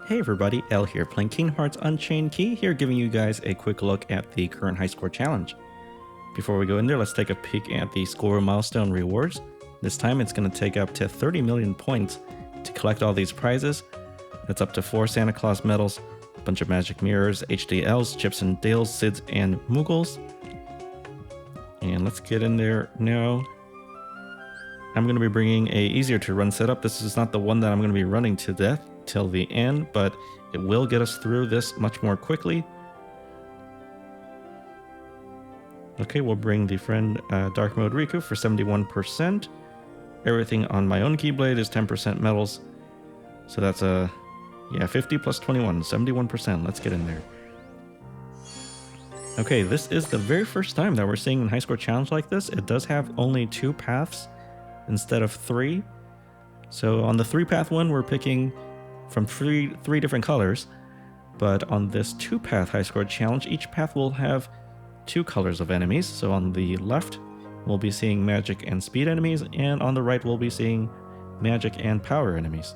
Hey everybody, L here, playing Kingdom Hearts Unchained Key, here giving you guys a quick look at the current high score challenge. Before we go in there, let's take a peek at the score milestone rewards. This time it's going to take up to 30 million points to collect all these prizes. That's up to 4 Santa Claus medals, a bunch of magic mirrors, HDLs, Chips and Dales, Sids and Moogles. And let's get in there now. I'm going to be bringing a easier to run setup. This is not the one that I'm going to be running to death till the end, but it will get us through this much more quickly. Okay, we'll bring the friend Dark Mode Riku for 71%. Everything on my own Keyblade is 10% metals. So that's 50 plus 21, 71%. Let's get in there. Okay, this is the very first time that we're seeing a high score challenge like this. It does have only 2 paths instead of 3. So on the 3-path one, we're picking from three different colors, but on this 2-path high score challenge, each path will have 2 colors of enemies. So on the left, we'll be seeing magic and speed enemies, and on the right, we'll be seeing magic and power enemies.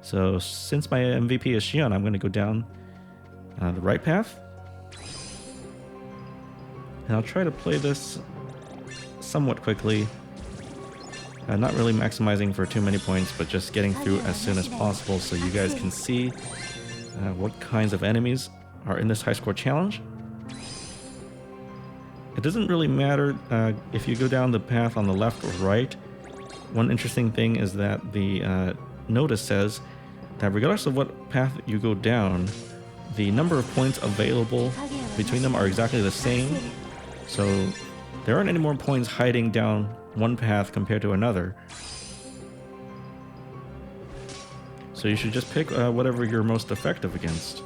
So since my MVP is Xion, I'm going to go down the right path, and I'll try to play this somewhat quickly. Not really maximizing for too many points, but just getting through as soon as possible so you guys can see what kinds of enemies are in this high score challenge. It doesn't really matter if you go down the path on the left or right. One interesting thing is that the notice says that regardless of what path you go down, the number of points available between them are exactly the same. So there aren't any more points hiding down one path compared to another. So you should just pick whatever you're most effective against.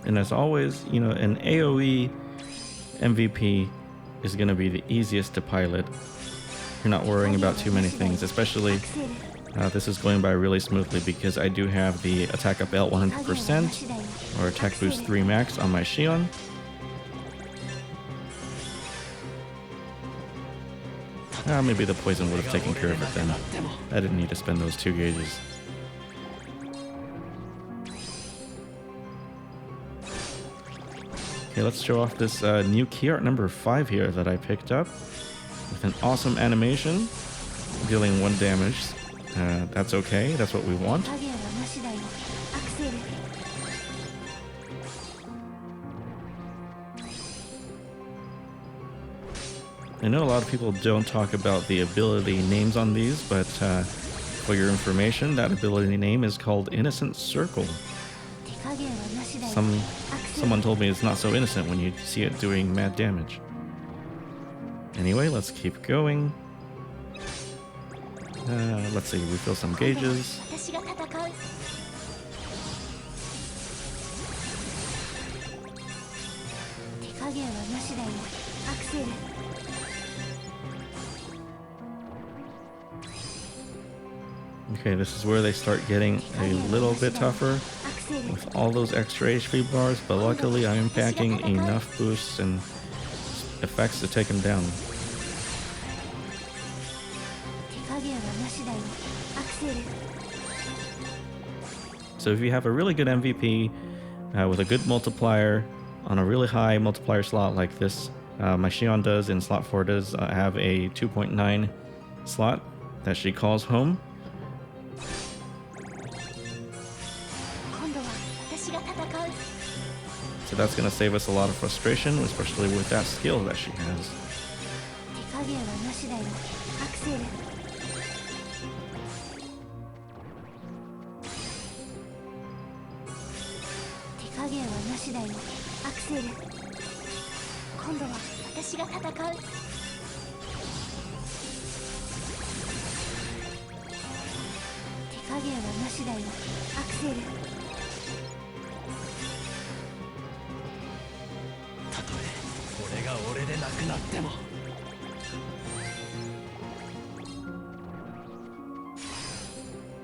And as always, you know, an AoE MVP is going to be the easiest to pilot. You're not worrying about too many things, especially this is going by really smoothly because I do have the attack up L 100% or attack boost 3 max on my Xion. Maybe the poison would have taken care of it then. I didn't need to spend those 2 gauges. Okay, let's show off this new key art number 5 here that I picked up with an awesome animation, dealing 1 damage. That's okay, that's what we want. I know a lot of people don't talk about the ability names on these, but for your information, that ability name is called Innocent Circle. Someone told me it's not so innocent when you see it doing mad damage. Anyway, let's keep going. Let's see, refill some gauges. Okay, this is where they start getting a little bit tougher with all those extra HP bars, but luckily I am packing enough boosts and effects to take them down. So if you have a really good MVP with a good multiplier on a really high multiplier slot like this, my Xion does in slot 4 does have a 2.9 slot that she calls home. So that's going to save us a lot of frustration, especially with that skill that she has.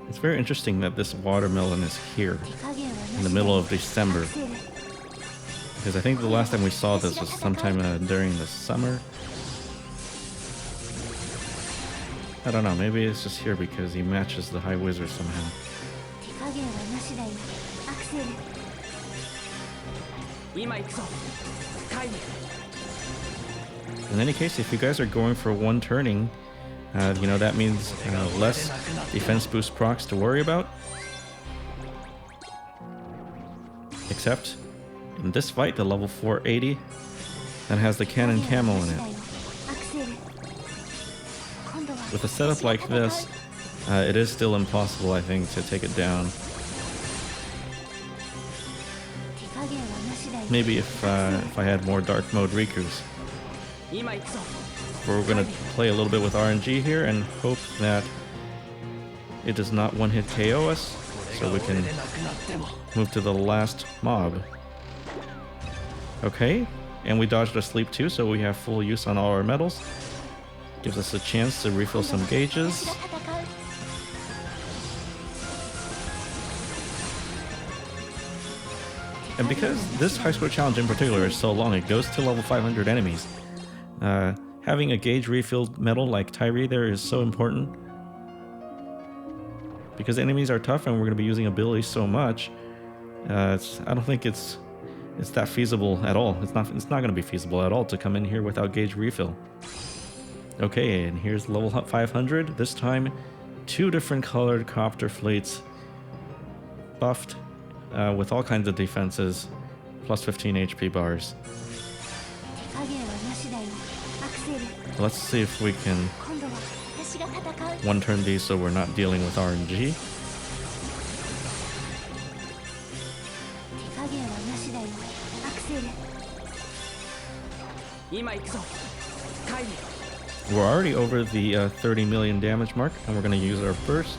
It's very interesting that this watermelon is here in the middle of December. Because I think the last time we saw this was sometime during the summer. I don't know, maybe it's just here because he matches the High Wizard somehow. In any case, if you guys are going for one turning, you know, that means less defense boost procs to worry about. Except in this fight, the level 480 that has the cannon camo in it. With a setup like this, it is still impossible, I think, to take it down. Maybe if I had more dark mode Rikus. We're going to play a little bit with RNG here and hope that it does not one-hit KO us, so we can move to the last mob. Okay, and we dodged a sleep too, so we have full use on all our medals. Gives us a chance to refill some gauges. And because this high score challenge in particular is so long, it goes to level 500 enemies. Having a gauge refilled medal like Tyree there is so important. Because enemies are tough and we're going to be using abilities so much, I don't think it's that feasible at all. It's not going to be feasible at all to come in here without gauge refill. Okay, and here's level 500. This time, 2 different colored copter fleets, buffed with all kinds of defenses, plus 15 HP bars. Let's see if we can one-turn these so we're not dealing with RNG. We're already over the 30 million damage mark, and we're going to use our burst.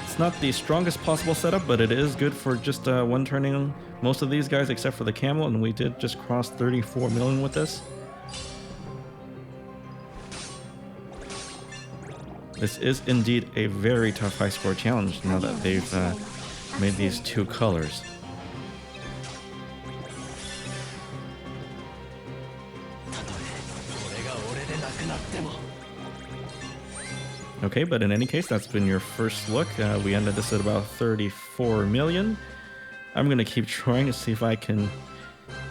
It's not the strongest possible setup, but it is good for just one-turning most of these guys except for the camel, and we did just cross 34 million with this. This is indeed a very tough high score challenge now that they've made these 2 colors. Okay, but in any case, that's been your first look. We ended this at about 34 million. I'm going to keep trying to see if I can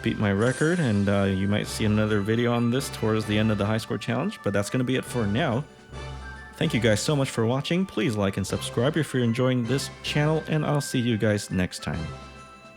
beat my record, and you might see another video on this towards the end of the high score challenge, but that's going to be it for now. Thank you guys so much for watching. Please like and subscribe if you're enjoying this channel, and I'll see you guys next time.